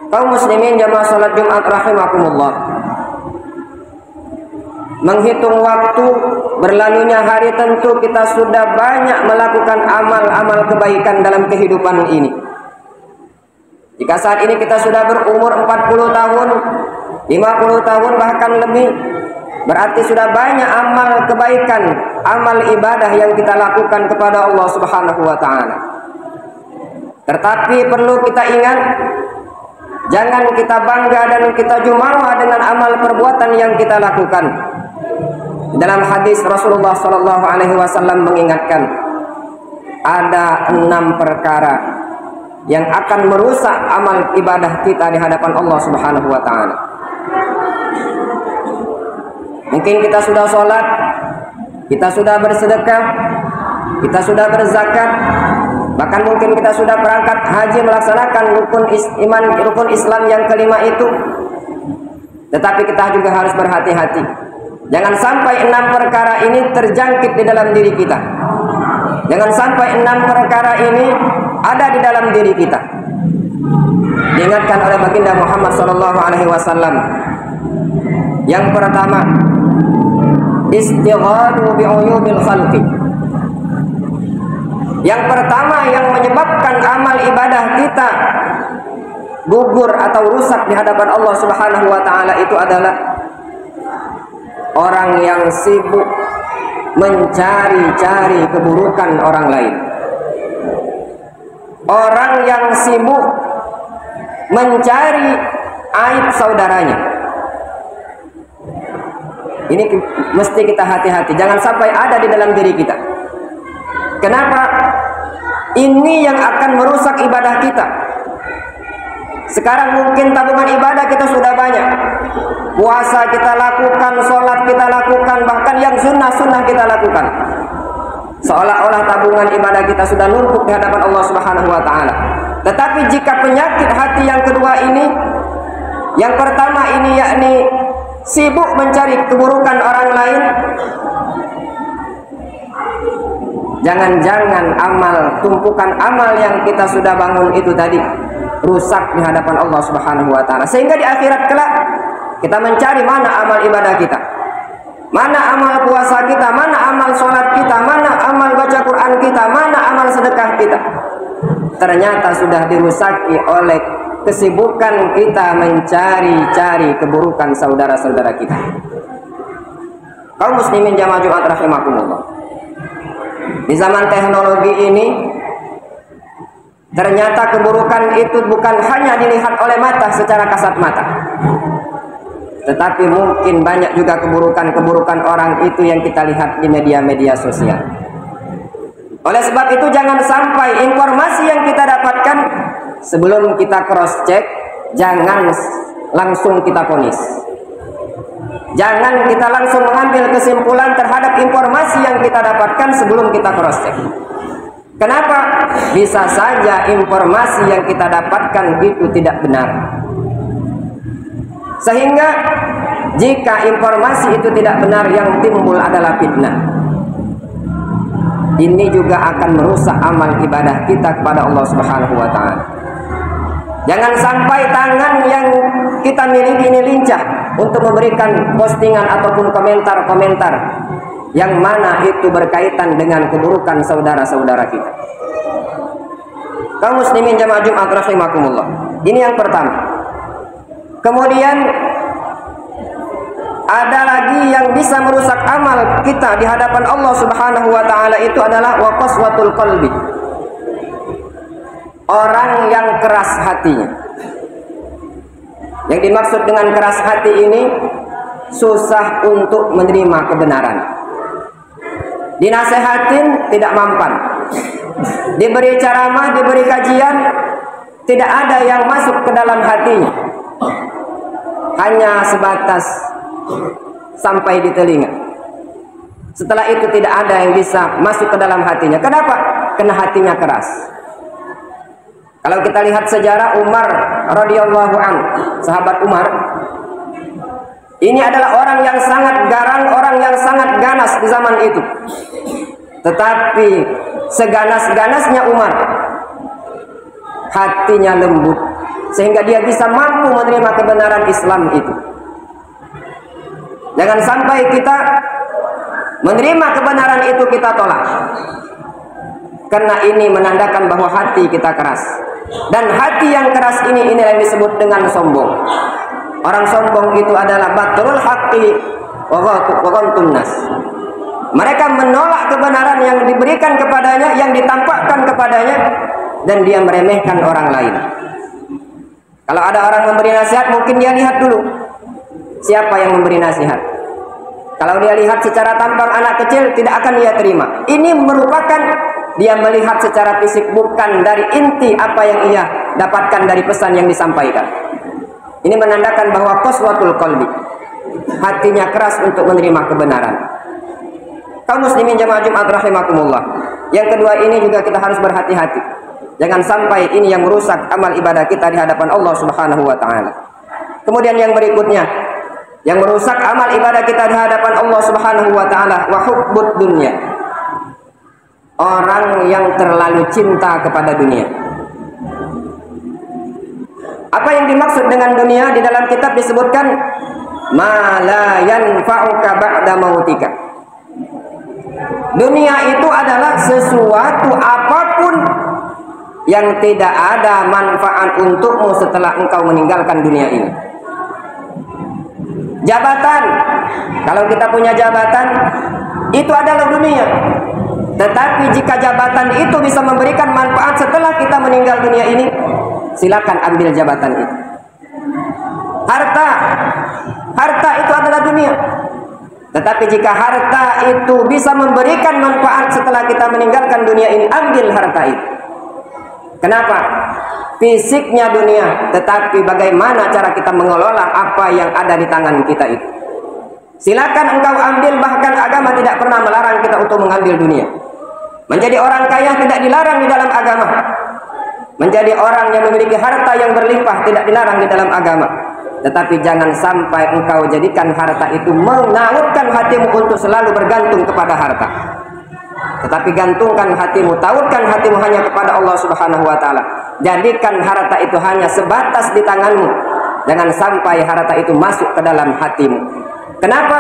Kaum muslimin jamaah salat Jumat rahimakumullah. Menghitung waktu berlalunya hari, tentu kita sudah banyak melakukan amal-amal kebaikan dalam kehidupan ini. Jika saat ini kita sudah berumur 40 tahun, 50 tahun bahkan lebih, berarti sudah banyak amal kebaikan, amal ibadah yang kita lakukan kepada Allah Subhanahu wa taala. Tetapi perlu kita ingat, jangan kita bangga dan kita jumawa dengan amal perbuatan yang kita lakukan. Dalam hadis Rasulullah sallallahu alaihi wasallam mengingatkan, ada 6 perkara yang akan merusak amal ibadah kita di hadapan Allah Subhanahu wa taala. Mungkin kita sudah sholat, kita sudah bersedekah, kita sudah berzakat, bahkan mungkin kita sudah berangkat haji melaksanakan rukun iman, rukun Islam yang kelima itu. Tetapi kita juga harus berhati-hati. Jangan sampai 6 perkara ini terjangkit di dalam diri kita. Jangan sampai 6 perkara ini ada di dalam diri kita. Diingatkan oleh baginda Muhammad SAW. Yang pertama, istighalu bi'uyubil khalqi. Yang pertama yang menyebabkan amal ibadah kita gugur atau rusak di hadapan Allah Subhanahu wa taala itu adalah orang yang sibuk mencari-cari keburukan orang lain. Orang yang sibuk mencari aib saudaranya. Ini mesti kita hati-hati, jangan sampai ada di dalam diri kita. Kenapa? Ini yang akan merusak ibadah kita. Sekarang mungkin tabungan ibadah kita sudah banyak, puasa kita lakukan, sholat kita lakukan, bahkan yang sunnah-sunnah kita lakukan. Seolah-olah tabungan ibadah kita sudah numpuk di hadapan Allah Subhanahu wa taala. Tetapi jika penyakit hati yang kedua ini, yang pertama ini yakni sibuk mencari keburukan orang lain, jangan-jangan amal, tumpukan amal yang kita sudah bangun itu tadi rusak di hadapan Allah Subhanahu wa taala. Sehingga di akhirat kelak kita mencari mana amal ibadah kita, mana amal puasa kita, mana amal sholat kita, mana amal baca Quran kita, mana amal sedekah kita. Ternyata sudah dirusaki oleh kesibukan kita mencari-cari keburukan saudara-saudara kita. Kaum muslimin jamaah Jumat rahimakumullah. Di zaman teknologi ini, ternyata keburukan itu bukan hanya dilihat oleh mata secara kasat mata, tetapi mungkin banyak juga keburukan-keburukan orang itu yang kita lihat di media-media sosial. Oleh sebab itu jangan sampai informasi yang kita dapatkan sebelum kita cross check, jangan langsung kita vonis. Jangan kita langsung mengambil kesimpulan terhadap informasi yang kita dapatkan sebelum kita cross check. Kenapa? Bisa saja informasi yang kita dapatkan itu tidak benar. Sehingga jika informasi itu tidak benar, yang timbul adalah fitnah. Ini juga akan merusak amal ibadah kita kepada Allah Subhanahu wa taala. Jangan sampai tangan yang kita miliki ini lincah untuk memberikan postingan ataupun komentar-komentar yang mana itu berkaitan dengan keburukan saudara-saudara kita. Kaum muslimin jamaah Jumat rahimakumullah. Ini yang pertama. Kemudian ada lagi yang bisa merusak amal kita di hadapan Allah Subhanahu wa taala, itu adalah waqaswatul qalbi. Orang yang keras hatinya. Yang dimaksud dengan keras hati ini susah untuk menerima kebenaran. Dinasehatin tidak mampan, diberi ceramah, diberi kajian, tidak ada yang masuk ke dalam hatinya, hanya sebatas sampai di telinga. Setelah itu tidak ada yang bisa masuk ke dalam hatinya. Kenapa? Karena hatinya keras. Kalau kita lihat sejarah Umar radhiyallahu anhu, sahabat Umar, ini adalah orang yang sangat garang, orang yang sangat ganas di zaman itu. Tetapi seganas-ganasnya Umar, hatinya lembut, sehingga dia bisa mampu menerima kebenaran Islam itu. Jangan sampai kita menerima kebenaran itu kita tolak, karena ini menandakan bahwa hati kita keras. Dan hati yang keras ini inilah yang disebut dengan sombong. Orang sombong itu adalah batrul haqqi wa ghamtun nas. Mereka menolak kebenaran yang diberikan kepadanya, yang ditampakkan kepadanya, dan dia meremehkan orang lain. Kalau ada orang memberi nasihat, mungkin dia lihat dulu siapa yang memberi nasihat. Kalau dia lihat secara tampang anak kecil, tidak akan dia terima. Ini merupakan dia melihat secara fisik, bukan dari inti apa yang ia dapatkan dari pesan yang disampaikan. Ini menandakan bahwa qaswatul qalbi, hatinya keras untuk menerima kebenaran. Kaum muslimin jamaah Jumat rahimakumullah. Yang kedua, ini juga kita harus berhati-hati. Jangan sampai ini yang merusak amal ibadah kita di hadapan Allah Subhanahu wa taala. Kemudian yang berikutnya, yang merusak amal ibadah kita di hadapan Allah Subhanahu wa taala, wa hubbud dunya. Orang yang terlalu cinta kepada dunia. Apa yang dimaksud dengan dunia? Di dalam kitab disebutkan ma la yanfa'uka ba'da mautika. Dunia itu adalah sesuatu apapun yang tidak ada manfaat untukmu setelah engkau meninggalkan dunia ini. Jabatan, kalau kita punya jabatan, itu adalah dunia. Tetapi jika jabatan itu bisa memberikan manfaat setelah kita meninggal dunia ini, silakan ambil jabatan itu. Harta itu adalah dunia. Tetapi jika harta itu bisa memberikan manfaat setelah kita meninggalkan dunia ini, ambil harta itu. Kenapa? Fisiknya dunia, tetapi bagaimana cara kita mengelola apa yang ada di tangan kita itu. Silakan engkau ambil, bahkan agama tidak pernah melarang kita untuk mengambil dunia. Menjadi orang kaya tidak dilarang di dalam agama. Menjadi orang yang memiliki harta yang berlimpah tidak dilarang di dalam agama. Tetapi jangan sampai engkau jadikan harta itu mengautkan hatimu untuk selalu bergantung kepada harta. Tetapi gantungkan hatimu, tautkan hatimu hanya kepada Allah Subhanahu wa taala. Jadikan harta itu hanya sebatas di tanganmu. Jangan sampai harta itu masuk ke dalam hatimu. Kenapa?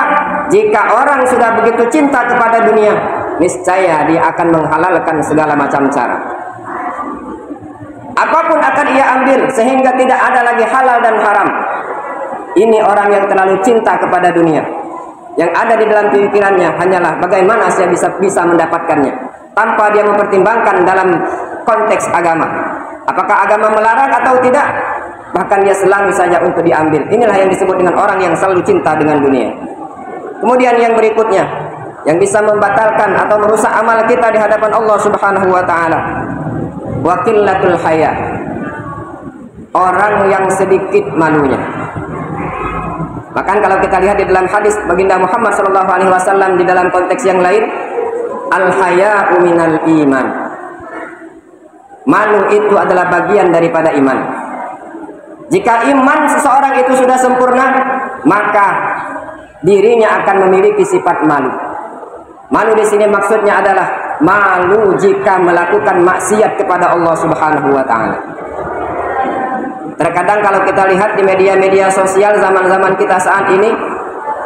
Jika orang sudah begitu cinta kepada dunia, niscaya dia akan menghalalkan segala macam cara. Apapun akan ia ambil sehingga tidak ada lagi halal dan haram. Ini orang yang terlalu cinta kepada dunia. Yang ada di dalam pikirannya hanyalah bagaimana saya bisa mendapatkannya, tanpa dia mempertimbangkan dalam konteks agama. Apakah agama melarang atau tidak? Bahkan dia selalu saja untuk diambil. Inilah yang disebut dengan orang yang selalu cinta dengan dunia. Kemudian yang berikutnya, yang bisa membatalkan atau merusak amal kita di hadapan Allah Subhanahu wa taala, wa qillatul haya. Orang yang sedikit malunya. Bahkan kalau kita lihat di dalam hadis baginda Muhammad SAW di dalam konteks yang lain, al-haya'u minal iman. Malu itu adalah bagian daripada iman. Jika iman seseorang itu sudah sempurna, maka dirinya akan memiliki sifat malu. Malu di sini maksudnya adalah malu jika melakukan maksiat kepada Allah Subhanahu wa taala. Terkadang kalau kita lihat di media-media sosial zaman-zaman kita saat ini,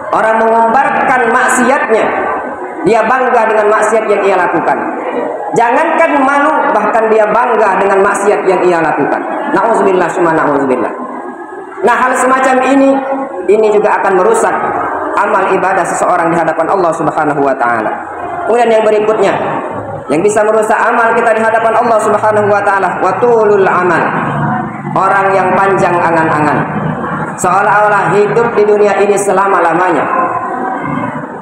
orang mengumbarkan maksiatnya, dia bangga dengan maksiat yang ia lakukan. Jangankan malu, bahkan dia bangga dengan maksiat yang ia lakukan. Na'udzubillah summa na'udzubillah. Nah, hal semacam ini juga akan merusak amal ibadah seseorang di hadapan Allah Subhanahu wa taala. Kemudian yang berikutnya, yang bisa merusak amal kita di hadapan Allah Subhanahu wa taala, wa tulul amal. Orang yang panjang angan-angan, seolah-olah hidup di dunia ini selama-lamanya,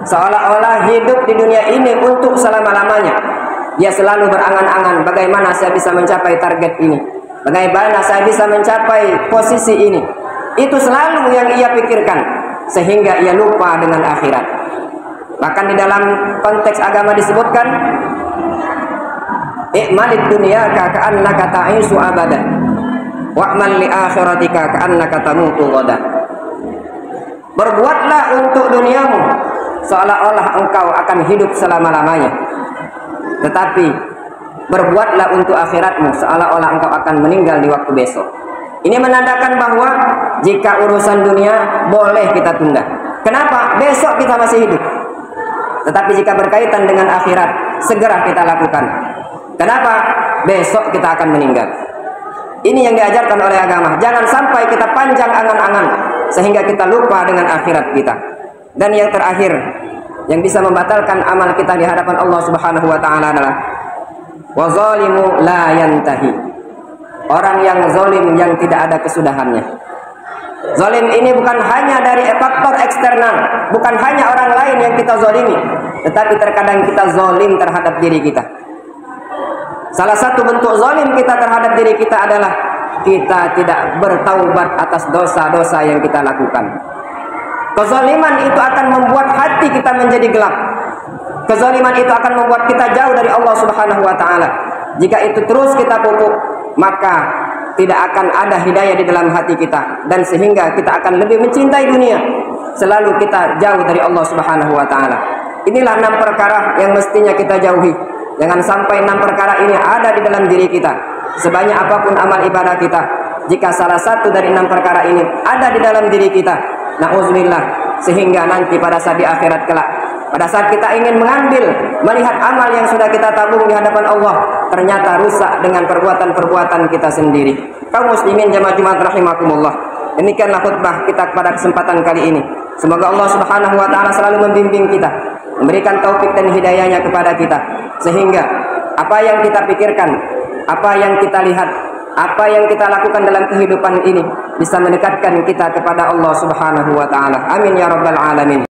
seolah-olah hidup di dunia ini untuk selama-lamanya. Dia selalu berangan-angan, bagaimana saya bisa mencapai target ini, bagaimana saya bisa mencapai posisi ini. Itu selalu yang ia pikirkan, sehingga ia lupa dengan akhirat. Bahkan di dalam konteks agama disebutkan, i'malid dunyaka ka'annaka ta'isu abadan, wa'mal li akhiratika ka'annaka tamutu ghadan. Berbuatlah untuk duniamu seolah-olah engkau akan hidup selama-lamanya. Tetapi berbuatlah untuk akhiratmu seolah-olah engkau akan meninggal di waktu besok. Ini menandakan bahwa jika urusan dunia boleh kita tunda. Kenapa? Besok kita masih hidup. Tetapi jika berkaitan dengan akhirat, segera kita lakukan. Kenapa? Besok kita akan meninggal. Ini yang diajarkan oleh agama. Jangan sampai kita panjang angan-angan sehingga kita lupa dengan akhirat kita. Dan yang terakhir, yang bisa membatalkan amal kita di hadapan Allah Subhanahu wa taala adalah wa zalimu la yantahi. Orang yang zalim yang tidak ada kesudahannya. Zalim ini bukan hanya dari faktor eksternal, bukan hanya orang lain yang kita zalimi, tetapi terkadang kita zalim terhadap diri kita. Salah satu bentuk zalim kita terhadap diri kita adalah kita tidak bertaubat atas dosa-dosa yang kita lakukan. Kezaliman itu akan membuat hati kita menjadi gelap. Kezaliman itu akan membuat kita jauh dari Allah Subhanahu wa taala. Jika itu terus kita pupuk, maka tidak akan ada hidayah di dalam hati kita, dan sehingga kita akan lebih mencintai dunia. Selalu kita jauh dari Allah Subhanahu wa taala. Inilah 6 perkara yang mestinya kita jauhi. Jangan sampai 6 perkara ini ada di dalam diri kita. Sebanyak apapun amal ibadah kita, jika salah satu dari 6 perkara ini ada di dalam diri kita, na'udzubillah, sehingga nanti pada saat di akhirat kelak, pada saat kita ingin mengambil, melihat amal yang sudah kita tabung di hadapan Allah, ternyata rusak dengan perbuatan-perbuatan kita sendiri. Kaum muslimin jamaah Jumat rahimakumullah, demikianlah khutbah kita pada kesempatan kali ini. Semoga Allah Subhanahu wa taala selalu membimbing kita, memberikan taufik dan hidayahnya kepada kita, sehingga apa yang kita pikirkan, apa yang kita lihat, apa yang kita lakukan dalam kehidupan ini bisa mendekatkan kita kepada Allah Subhanahu wa taala. Amin ya rabbal alamin.